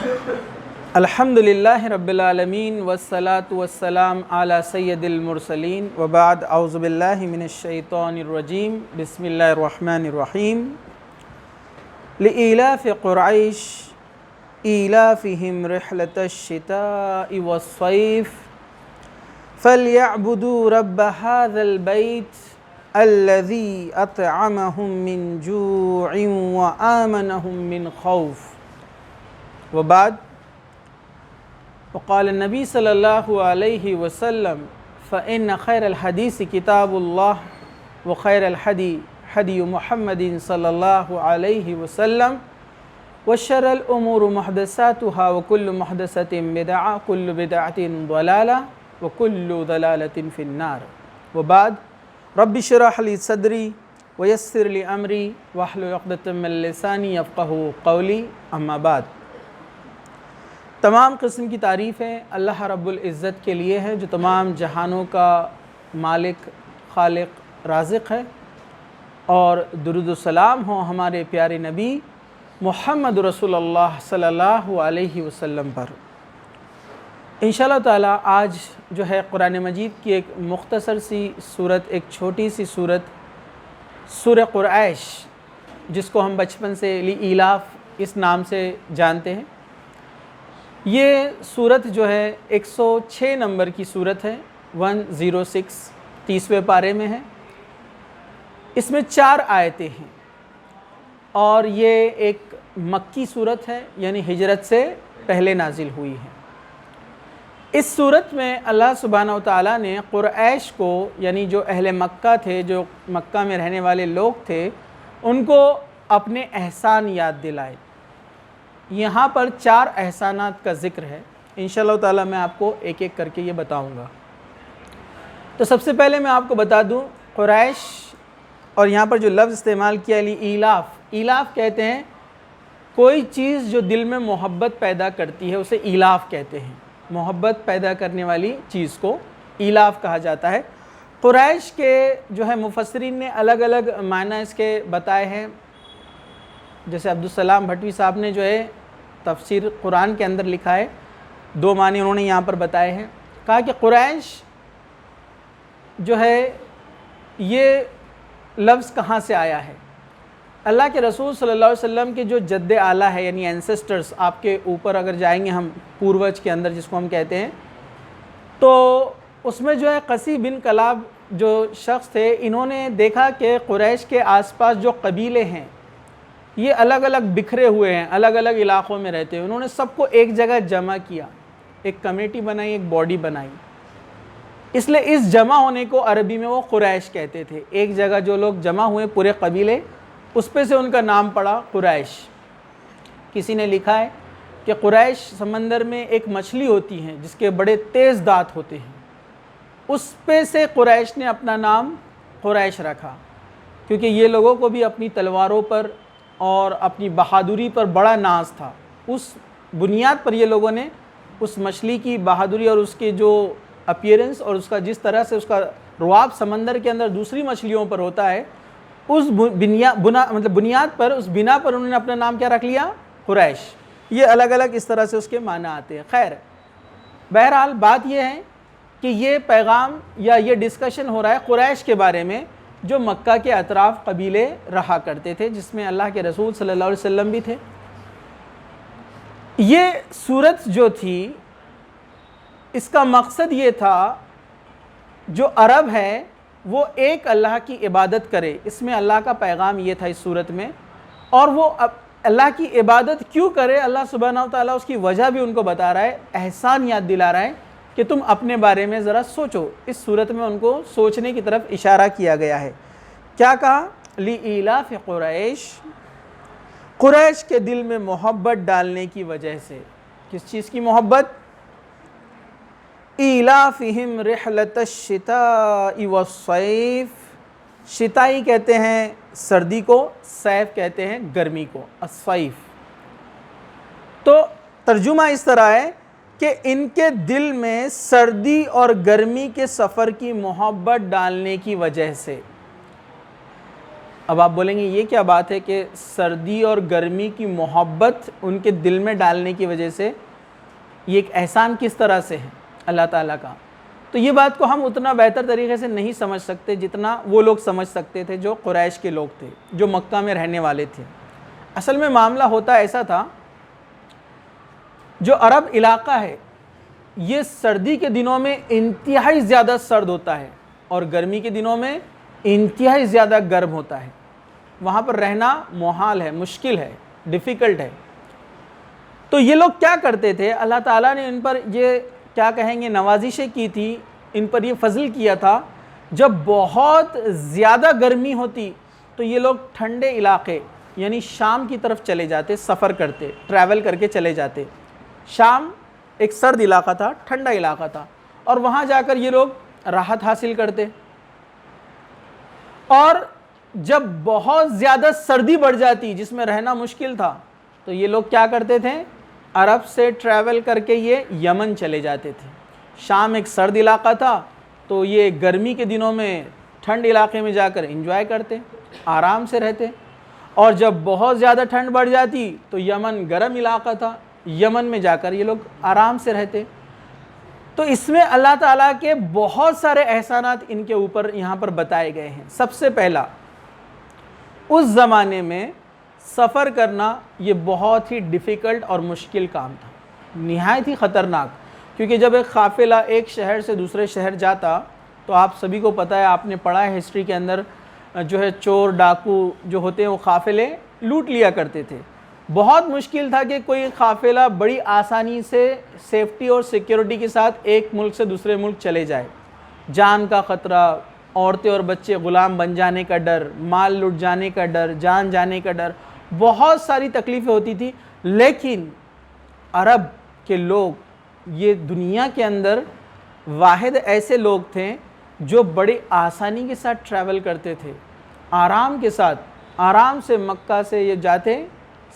الحمدللہ رب العالمین والصلاة والسلام علی سید المرسلین وبعد اعوذ باللہ من الشیطان الرجیم بسم اللہ الرحمن الرحیم لإیلاف قریش ایلافہم رحلة الشتاء والصیف فلیعبدوا رب هذا البیت الذی اطعمہم من جوع وآمنہم من خوف وبعد وقال النبی صلی اللہ علیہ وسلم فإن خیر الحدیث کتاب اللہ وخیر الحدی حدی محمد صلی اللہ علیہ وسلم وشر الامور محدثاتها وكل محدثة بدعة كل بدعة ضلالة وكل ضلالة في النار وبعد رب اشرح لي صدري ويسر لي أمري واحلل عقدة من لساني يفقهوا قولي اما بعد تمام قسم کی تعریفیں اللہ رب العزت کے لیے ہیں جو تمام جہانوں کا مالک خالق رازق ہے، اور درود و سلام ہوں ہمارے پیارے نبی محمد رسول اللہ صلی اللہ علیہ وسلم پر۔ انشاءاللہ تعالی آج جو ہے قرآن مجید کی ایک مختصر سی صورت، ایک چھوٹی سی صورت سورہ قریش، جس کو ہم بچپن سے لإیلاف اس نام سے جانتے ہیں، یہ صورت جو ہے 106 نمبر کی صورت ہے، 106 30ویں پارے میں ہے۔ اس میں 4 آیتیں ہیں اور یہ ایک مکی صورت ہے، یعنی ہجرت سے پہلے نازل ہوئی ہے۔ اس صورت میں اللہ سبحانہ وتعالیٰ نے قریش کو، یعنی جو اہل مکہ تھے، جو مکہ میں رہنے والے لوگ تھے، ان کو اپنے احسان یاد دلائے۔ یہاں پر 4 احسانات کا ذکر ہے، انشاءاللہ تعالی میں آپ کو ایک ایک کر کے یہ بتاؤں گا۔ تو سب سے پہلے میں آپ کو بتا دوں، قریش، اور یہاں پر جو لفظ استعمال کیا ایلاف، ایلاف کہتے ہیں کوئی چیز جو دل میں محبت پیدا کرتی ہے اسے ایلاف کہتے ہیں، محبت پیدا کرنے والی چیز کو ایلاف کہا جاتا ہے۔ قریش کے جو ہے مفسرین نے الگ الگ معنی اس کے بتائے ہیں، جیسے عبدالسلام بھٹوی صاحب نے جو ہے تفسیر قرآن کے اندر لکھا ہے، 2 معنی انہوں نے یہاں پر بتائے ہیں۔ کہا کہ قریش جو ہے یہ لفظ کہاں سے آیا ہے؟ اللہ کے رسول صلی اللہ علیہ وسلم کے جو جد اعلیٰ ہے، یعنی اینسسٹرز، آپ کے اوپر اگر جائیں گے ہم پوروج کے اندر جس کو ہم کہتے ہیں، تو اس میں جو ہے قصی بن کلاب جو شخص تھے، انہوں نے دیکھا کہ قریش کے آس پاس جو قبیلے ہیں یہ الگ الگ بکھرے ہوئے ہیں، الگ الگ علاقوں میں رہتے ہیں۔ انہوں نے سب کو ایک جگہ جمع کیا، ایک کمیٹی بنائی، ایک باڈی بنائی۔ اس لیے اس جمع ہونے کو عربی میں وہ قریش کہتے تھے۔ ایک جگہ جو لوگ جمع ہوئے پورے قبیلے، اس پہ سے ان کا نام پڑا قریش۔ کسی نے لکھا ہے کہ قریش سمندر میں ایک مچھلی ہوتی ہیں جس کے بڑے تیز دانت ہوتے ہیں، اس پہ سے قریش نے اپنا نام قریش رکھا، کیونکہ یہ لوگوں کو بھی اپنی تلواروں پر اور اپنی بہادری پر بڑا ناز تھا۔ اس بنیاد پر یہ لوگوں نے اس مچھلی کی بہادری اور اس کے جو اپیرنس اور اس کا جس طرح سے اس کا رواب سمندر کے اندر دوسری مچھلیوں پر ہوتا ہے، اس بنیاد پر، اس بنا پر انہوں نے اپنا نام کیا رکھ لیا؟ قریش۔ یہ الگ الگ اس طرح سے اس کے معنی آتے ہیں۔ خیر، بہرحال بات یہ ہے کہ یہ پیغام یا یہ ڈسکشن ہو رہا ہے قریش کے بارے میں، جو مکہ کے اطراف قبیلے رہا کرتے تھے، جس میں اللہ کے رسول صلی اللہ علیہ وسلم بھی تھے۔ یہ صورت جو تھی، اس کا مقصد یہ تھا جو عرب ہے وہ ایک اللہ کی عبادت کرے۔ اس میں اللہ کا پیغام یہ تھا اس صورت میں، اور وہ اللہ کی عبادت کیوں کرے، اللہ سبحانہ وتعالیٰ اس کی وجہ بھی ان کو بتا رہا ہے، احسان یاد دلا رہا ہے کہ تم اپنے بارے میں ذرا سوچو۔ اس صورت میں ان کو سوچنے کی طرف اشارہ کیا گیا ہے۔ کیا کہا؟ لإیلاف قریش، قریش کے دل میں محبت ڈالنے کی وجہ سے۔ کس چیز کی محبت؟ ایلافہم رحلۃ الشتاء والصیف، شتائی کہتے ہیں سردی کو، صیف کہتے ہیں گرمی کو، الصیف۔ تو ترجمہ اس طرح ہے کہ ان کے دل میں سردی اور گرمی کے سفر کی محبت ڈالنے کی وجہ سے۔ اب آپ بولیں گے یہ کیا بات ہے کہ سردی اور گرمی کی محبت ان کے دل میں ڈالنے کی وجہ سے یہ ایک احسان کس طرح سے ہے اللہ تعالیٰ کا؟ تو یہ بات کو ہم اتنا بہتر طریقے سے نہیں سمجھ سکتے جتنا وہ لوگ سمجھ سکتے تھے جو قریش کے لوگ تھے، جو مکہ میں رہنے والے تھے۔ اصل میں معاملہ ہوتا ایسا تھا، جو عرب علاقہ ہے یہ سردی کے دنوں میں انتہائی زیادہ سرد ہوتا ہے اور گرمی کے دنوں میں انتہائی زیادہ گرم ہوتا ہے۔ وہاں پر رہنا محال ہے، مشکل ہے، ڈیفیکلٹ ہے۔ تو یہ لوگ کیا کرتے تھے، اللہ تعالیٰ نے ان پر یہ کیا کہیں گے نوازشیں کی تھی، ان پر یہ فضل کیا تھا، جب بہت زیادہ گرمی ہوتی تو یہ لوگ ٹھنڈے علاقے یعنی شام کی طرف چلے جاتے، سفر کرتے، ٹریول کر کے چلے جاتے۔ شام ایک سرد علاقہ تھا، ٹھنڈا علاقہ تھا، اور وہاں جا کر یہ لوگ راحت حاصل کرتے۔ اور جب بہت زیادہ سردی بڑھ جاتی جس میں رہنا مشکل تھا تو یہ لوگ کیا کرتے تھے، عرب سے ٹریول کر کے یہ یمن چلے جاتے تھے۔ شام ایک سرد علاقہ تھا تو یہ گرمی کے دنوں میں ٹھنڈ علاقے میں جا کر انجوائے کرتے، آرام سے رہتے، اور جب بہت زیادہ ٹھنڈ بڑھ جاتی تو یمن گرم علاقہ تھا، یمن میں جا کر یہ لوگ آرام سے رہتے۔ تو اس میں اللہ تعالیٰ کے بہت سارے احسانات ان کے اوپر یہاں پر بتائے گئے ہیں۔ سب سے پہلا، اس زمانے میں سفر کرنا یہ بہت ہی ڈیفیکلٹ اور مشکل کام تھا، نہایت ہی خطرناک، کیونکہ جب ایک قافلہ ایک شہر سے دوسرے شہر جاتا تو آپ سبھی کو پتہ ہے، آپ نے پڑھا ہے ہسٹری کے اندر، جو ہے چور ڈاکو جو ہوتے ہیں وہ قافلے لوٹ لیا کرتے تھے۔ بہت مشکل تھا کہ کوئی قافلہ بڑی آسانی سے سیفٹی اور سیکیورٹی کے ساتھ ایک ملک سے دوسرے ملک چلے جائے۔ جان کا خطرہ، عورتیں اور بچے غلام بن جانے کا ڈر، مال لٹ جانے کا ڈر، جان جانے کا ڈر، بہت ساری تکلیفیں ہوتی تھی۔ لیکن عرب کے لوگ یہ دنیا کے اندر واحد ایسے لوگ تھے جو بڑی آسانی کے ساتھ ٹریول کرتے تھے، آرام کے ساتھ، آرام سے مکہ سے یہ جاتے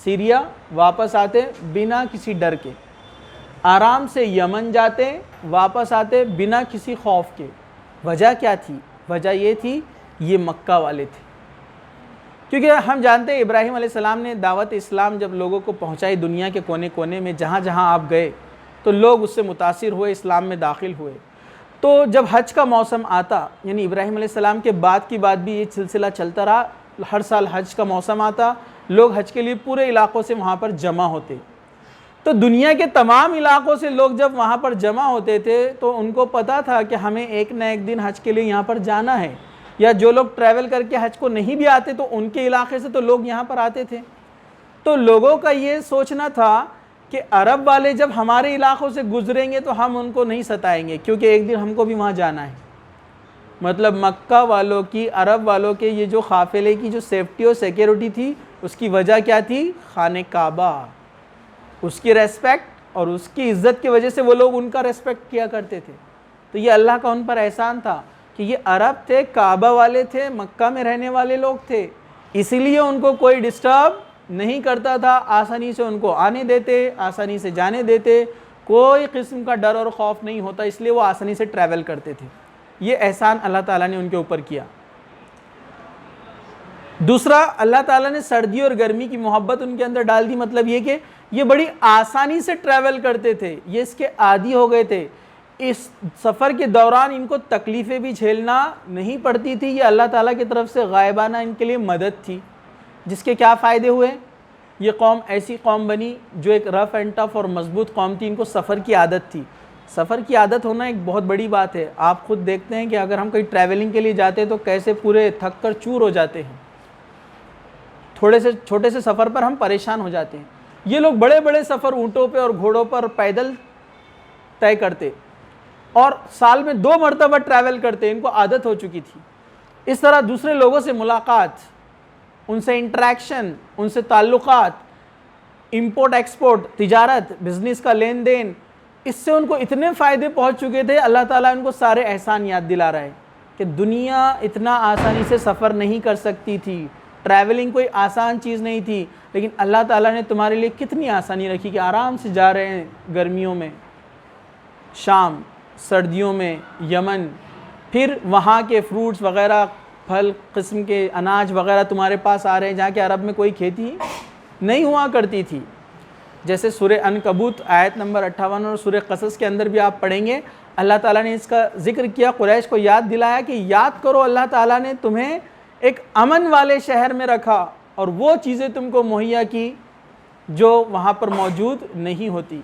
سیریا، واپس آتے بنا کسی ڈر کے، آرام سے یمن جاتے واپس آتے بنا کسی خوف کے۔ وجہ کیا تھی؟ وجہ یہ تھی یہ مکہ والے تھے، کیونکہ ہم جانتے ہیں ابراہیم علیہ السلام نے دعوت اسلام جب لوگوں کو پہنچائی دنیا کے کونے کونے میں، جہاں جہاں آپ گئے تو لوگ اس سے متاثر ہوئے، اسلام میں داخل ہوئے۔ تو جب حج کا موسم آتا، یعنی ابراہیم علیہ السلام کے بعد کی بات بھی یہ سلسلہ چلتا رہا، ہر سال حج کا موسم آتا، لوگ حج کے لیے پورے علاقوں سے وہاں پر جمع ہوتے۔ تو دنیا کے تمام علاقوں سے لوگ جب وہاں پر جمع ہوتے تھے تو ان کو پتا تھا کہ ہمیں ایک نہ ایک دن حج کے لیے یہاں پر جانا ہے، یا جو لوگ ٹریول کر کے حج کو نہیں بھی آتے تو ان کے علاقے سے تو لوگ یہاں پر آتے تھے۔ تو لوگوں کا یہ سوچنا تھا کہ عرب والے جب ہمارے علاقوں سے گزریں گے تو ہم ان کو نہیں ستائیں گے، کیونکہ ایک دن ہم کو بھی وہاں جانا ہے۔ مطلب مکہ والوں کی، عرب والوں کے یہ جو قافلے کی جو سیفٹی اور سیکیورٹی تھی، اس کی وجہ کیا تھی؟ خانہ کعبہ، اس کی ریسپیکٹ اور اس کی عزت کی وجہ سے وہ لوگ ان کا ریسپیکٹ کیا کرتے تھے۔ تو یہ اللہ کا ان پر احسان تھا کہ یہ عرب تھے، کعبہ والے تھے، مکہ میں رہنے والے لوگ تھے، اسی لیے ان کو کوئی ڈسٹرب نہیں کرتا تھا، آسانی سے ان کو آنے دیتے، آسانی سے جانے دیتے، کوئی قسم کا ڈر اور خوف نہیں ہوتا، اس لیے وہ آسانی سے ٹریول کرتے تھے۔ یہ احسان اللہ تعالیٰ نے ان کے اوپر کیا۔ دوسرا، اللہ تعالیٰ نے سردی اور گرمی کی محبت ان کے اندر ڈال دی، مطلب یہ کہ یہ بڑی آسانی سے ٹریول کرتے تھے، یہ اس کے عادی ہو گئے تھے، اس سفر کے دوران ان کو تکلیفیں بھی جھیلنا نہیں پڑتی تھی، یہ اللہ تعالیٰ کی طرف سے غائبانہ ان کے لیے مدد تھی، جس کے کیا فائدے ہوئے؟ یہ قوم ایسی قوم بنی جو ایک رف اینڈ ٹف اور مضبوط قوم تھی، ان کو سفر کی عادت تھی۔ سفر کی عادت ہونا ایک بہت بڑی بات ہے، آپ خود دیکھتے ہیں کہ اگر ہم کہیں ٹریولنگ کے لیے جاتے ہیں تو کیسے پورے تھک کر چور ہو جاتے ہیں، تھوڑے سے چھوٹے سے سفر پر ہم پریشان ہو جاتے ہیں۔ یہ لوگ بڑے بڑے سفر اونٹوں پہ اور گھوڑوں پر پیدل طے کرتے اور سال میں 2 مرتبہ ٹریول کرتے، ان کو عادت ہو چکی تھی۔ اس طرح دوسرے لوگوں سے ملاقات، ان سے انٹریکشن، ان سے تعلقات، امپورٹ ایکسپورٹ، تجارت، بزنس کا لین دین، اس سے ان کو اتنے فائدے پہنچ چکے تھے، اللہ تعالیٰ ان کو سارے احسان یاد دلا رہا ہے کہ دنیا اتنا آسانی سے سفر نہیں کر سکتی تھی، ٹریولنگ کوئی آسان چیز نہیں تھی، لیکن اللہ تعالیٰ نے تمہارے لیے کتنی آسانی رکھی کہ آرام سے جا رہے ہیں، گرمیوں میں شام، سردیوں میں یمن، پھر وہاں کے فروٹس وغیرہ پھل قسم کے اناج وغیرہ تمہارے پاس آ رہے ہیں جہاں کہ عرب میں کوئی کھیتی نہیں ہوا کرتی تھی. جیسے سورہ عنکبوت آیت نمبر 58 اور سورہ قصص کے اندر بھی آپ پڑھیں گے اللہ تعالیٰ نے اس کا ذکر کیا, قریش کو یاد دلایا کہ یاد کرو اللہ تعالیٰ نے تمہیں ایک امن والے شہر میں رکھا اور وہ چیزیں تم کو مہیا کی جو وہاں پر موجود نہیں ہوتی.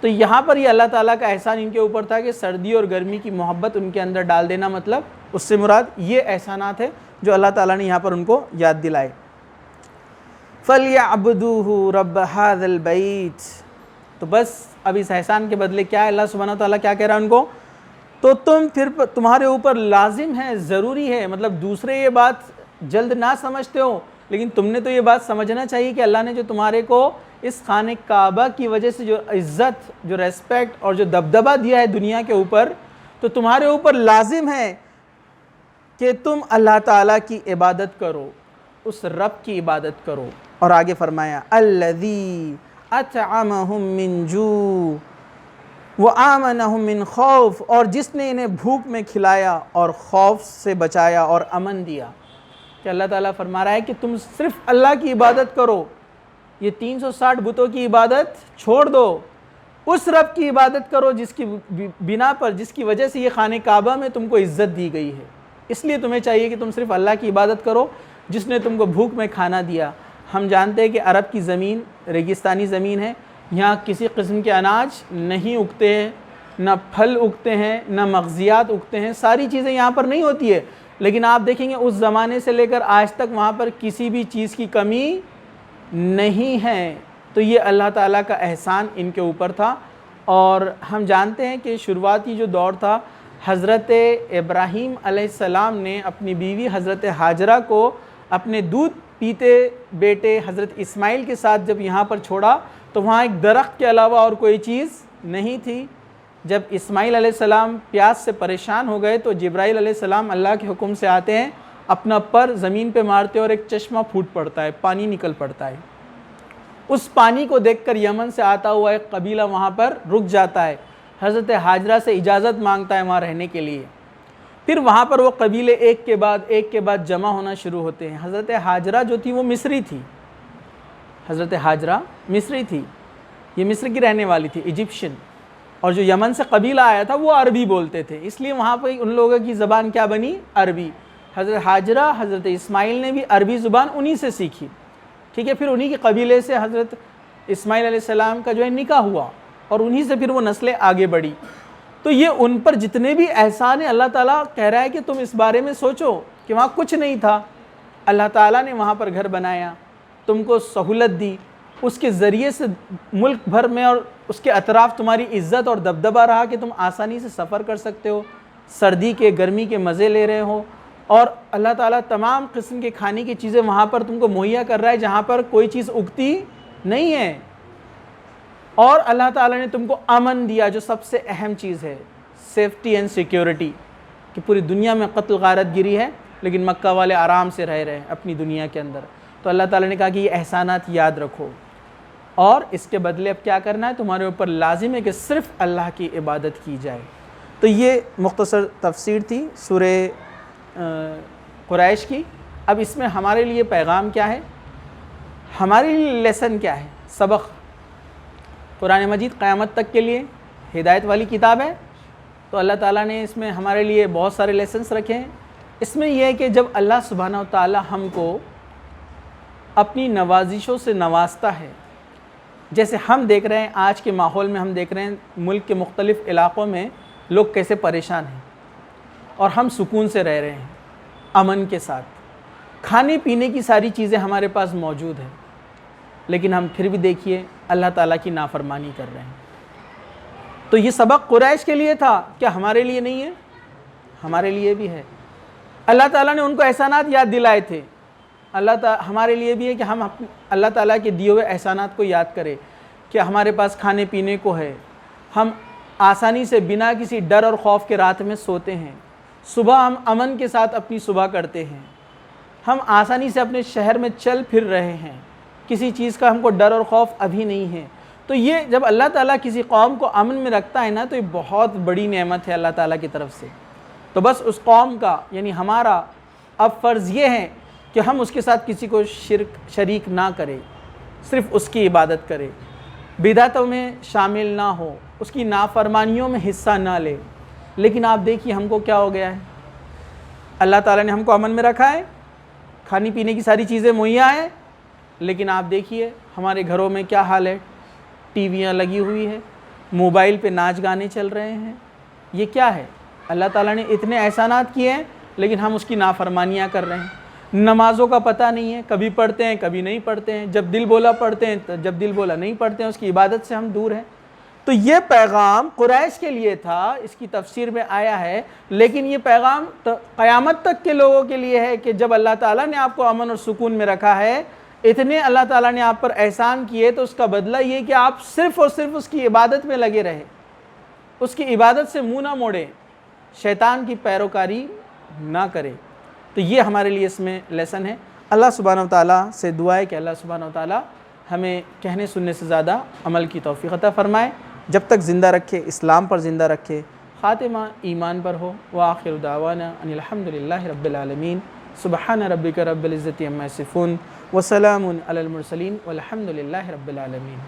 تو یہاں پر یہ اللہ تعالیٰ کا احسان ان کے اوپر تھا کہ سردی اور گرمی کی محبت ان کے اندر ڈال دینا, مطلب اس سے مراد یہ احسانات ہے جو اللہ تعالیٰ نے یہاں پر ان کو یاد دلائے. فَلْيَعْبُدُوهُ رَبَّ هَذَا الْبَيْتِ. تو بس اب اس احسان کے بدلے کیا ہے, اللہ سبحانہ وتعالیٰ کیا کہہ رہا ہے ان کو, تو تم پھر تمہارے اوپر لازم ہے, ضروری ہے, مطلب دوسرے یہ بات جلد نہ سمجھتے ہو لیکن تم نے تو یہ بات سمجھنا چاہیے کہ اللہ نے جو تمہارے کو اس خانہ کعبہ کی وجہ سے جو عزت, جو ریسپیکٹ اور جو دبدبہ دیا ہے دنیا کے اوپر, تو تمہارے اوپر لازم ہے کہ تم اللہ تعالیٰ کی عبادت کرو, اس رب کی عبادت کرو. اور آگے فرمایا الذی اطعمہم من جوع وآمنہم من خوف, اور جس نے انہیں بھوک میں کھلایا اور خوف سے بچایا اور امن دیا. کہ اللہ تعالیٰ فرما رہا ہے کہ تم صرف اللہ کی عبادت کرو, یہ 360 بتوں کی عبادت چھوڑ دو, اس رب کی عبادت کرو جس کی بنا پر, جس کی وجہ سے یہ خانہ کعبہ میں تم کو عزت دی گئی ہے. اس لیے تمہیں چاہیے کہ تم صرف اللہ کی عبادت کرو جس نے تم کو بھوک میں کھانا دیا. ہم جانتے ہیں کہ عرب کی زمین ریگستانی زمین ہے, یہاں کسی قسم کے اناج نہیں اگتے ہیں, نہ پھل اگتے ہیں, نہ مغزیات اگتے ہیں, ساری چیزیں یہاں پر نہیں ہوتی ہے. لیکن آپ دیکھیں گے اس زمانے سے لے کر آج تک وہاں پر کسی بھی چیز کی کمی نہیں ہے. تو یہ اللہ تعالیٰ کا احسان ان کے اوپر تھا. اور ہم جانتے ہیں کہ شروعاتی جو دور تھا, حضرت ابراہیم علیہ السلام نے اپنی بیوی حضرت ہاجرہ کو اپنے دودھ پیتے بیٹے حضرت اسماعیل کے ساتھ جب یہاں پر چھوڑا تو وہاں ایک درخت کے علاوہ اور کوئی چیز نہیں تھی. جب اسماعیل علیہ السلام پیاس سے پریشان ہو گئے تو جبرائیل علیہ السلام اللہ کے حکم سے آتے ہیں, اپنا پر زمین پہ مارتے اور ایک چشمہ پھوٹ پڑتا ہے, پانی نکل پڑتا ہے. اس پانی کو دیکھ کر یمن سے آتا ہوا ایک قبیلہ وہاں پر رک جاتا ہے, حضرت ہاجرہ سے اجازت مانگتا ہے وہاں رہنے کے لیے. پھر وہاں پر وہ قبیلے ایک کے بعد جمع ہونا شروع ہوتے ہیں. حضرت ہاجرہ جو تھی وہ مصری تھی, حضرت ہاجرہ مصری تھی, یہ مصر کی رہنے والی تھی, ایجپشن. اور جو یمن سے قبیلہ آیا تھا وہ عربی بولتے تھے, اس لیے وہاں پہ ان لوگوں کی زبان کیا بنی, عربی. حضرت ہاجرہ حضرت اسماعیل نے بھی عربی زبان انہی سے سیکھی, ٹھیک ہے. پھر انہی کے قبیلے سے حضرت اسماعیل علیہ السلام کا جو ہے نکاح ہوا اور انہی سے پھر وہ نسلیں آگے بڑھی. تو یہ ان پر جتنے بھی احسان ہیں اللہ تعالیٰ کہہ رہا ہے کہ تم اس بارے میں سوچو کہ وہاں کچھ نہیں تھا, اللہ تعالیٰ نے وہاں پر گھر بنایا, تم کو سہولت دی, اس کے ذریعے سے ملک بھر میں اور اس کے اطراف تمہاری عزت اور دبدبہ رہا کہ تم آسانی سے سفر کر سکتے ہو, سردی کے گرمی کے مزے لے رہے ہو. اور اللہ تعالیٰ تمام قسم کے کھانے کی چیزیں وہاں پر تم کو مہیا کر رہا ہے جہاں پر کوئی چیز اگتی نہیں ہے. اور اللہ تعالیٰ نے تم کو امن دیا, جو سب سے اہم چیز ہے, سیفٹی اینڈ سیکیورٹی, کہ پوری دنیا میں قتل غارت گری ہے لیکن مکہ والے آرام سے رہ رہے ہیں اپنی دنیا کے اندر. تو اللہ تعالیٰ نے کہا کہ یہ احسانات یاد رکھو اور اس کے بدلے اب کیا کرنا ہے, تمہارے اوپر لازم ہے کہ صرف اللہ کی عبادت کی جائے. تو یہ مختصر تفسیر تھی سورہ قریش کی. اب اس میں ہمارے لیے پیغام کیا ہے, ہمارے لیے لیسن کیا ہے, سبق. قرآن مجید قیامت تک کے لیے ہدایت والی کتاب ہے, تو اللہ تعالیٰ نے اس میں ہمارے لیے بہت سارے لیسنس رکھے ہیں. اس میں یہ ہے کہ جب اللہ سبحانہ و تعالیٰ ہم کو اپنی نوازشوں سے نوازتا ہے, جیسے ہم دیکھ رہے ہیں آج کے ماحول میں, ہم دیکھ رہے ہیں ملک کے مختلف علاقوں میں لوگ کیسے پریشان ہیں اور ہم سکون سے رہ رہے ہیں, امن کے ساتھ, کھانے پینے کی ساری چیزیں ہمارے پاس موجود ہیں, لیکن ہم پھر بھی دیکھیے اللہ تعالیٰ کی نافرمانی کر رہے ہیں. تو یہ سبق قریش کے لیے تھا, کیا ہمارے لیے نہیں ہے؟ ہمارے لیے بھی ہے. اللہ تعالیٰ نے ان کو احسانات یاد دلائے تھے, اللہ تعالیٰ ہمارے لیے بھی ہے کہ ہم اللہ تعالیٰ کے دیے ہوئے احسانات کو یاد کریں کہ ہمارے پاس کھانے پینے کو ہے, ہم آسانی سے بنا کسی ڈر اور خوف کے رات میں سوتے ہیں, صبح ہم امن کے ساتھ اپنی صبح کرتے ہیں, ہم آسانی سے اپنے شہر میں چل پھر رہے ہیں, کسی چیز کا ہم کو ڈر اور خوف ابھی نہیں ہے. تو یہ جب اللہ تعالیٰ کسی قوم کو امن میں رکھتا ہے نا, تو یہ بہت بڑی نعمت ہے اللہ تعالیٰ کی طرف سے. تو بس اس قوم کا یعنی ہمارا اب فرض یہ ہے کہ ہم اس کے ساتھ کسی کو شریک نہ کریں، صرف اس کی عبادت کریں، بدعتوں میں شامل نہ ہو، اس کی نافرمانیوں میں حصہ نہ لے۔ لیکن آپ دیکھیے ہم کو کیا ہو گیا ہے، اللہ تعالیٰ نے ہم کو امن میں رکھا ہے، کھانے پینے کی ساری چیزیں مہیا ہیں، لیکن آپ دیکھیے ہمارے گھروں میں کیا حال ہے، ٹی ویاں لگی ہوئی ہے، موبائل پہ ناچ گانے چل رہے ہیں۔ یہ کیا ہے؟ اللہ تعالیٰ نے اتنے احسانات کیے ہیں لیکن ہم اس کی نافرمانیاں کر رہے ہیں۔ نمازوں کا پتہ نہیں ہے، کبھی پڑھتے ہیں کبھی نہیں پڑھتے ہیں، جب دل بولا پڑھتے ہیں جب دل بولا نہیں پڑھتے ہیں، اس کی عبادت سے ہم دور ہیں۔ تو یہ پیغام قریش کے لیے تھا، اس کی تفسیر میں آیا ہے، لیکن یہ پیغام قیامت تک کے لوگوں کے لیے ہے کہ جب اللہ تعالیٰ نے آپ کو امن اور سکون میں رکھا ہے، اتنے اللہ تعالیٰ نے آپ پر احسان کیے، تو اس کا بدلہ یہ کہ آپ صرف اور صرف اس کی عبادت میں لگے رہیں، اس کی عبادت سے منہ نہ موڑیں، شیطان کی پیروکاری نہ کریں۔ تو یہ ہمارے لیے اس میں لیسن ہے۔ اللہ سبحانہ و تعالیٰ سے دعا ہے کہ اللہ سبحانہ و تعالیٰ ہمیں کہنے سننے سے زیادہ عمل کی توفیق عطا فرمائے، جب تک زندہ رکھے، اسلام پر زندہ رکھے، خاتمہ ایمان پر ہو۔ وآخر دعوانا ان الحمدللہ رب العالمین، سبحان ربک رب العزت عما یصفون، وسلام علی المرسلین، والحمدللہ رب العالمین۔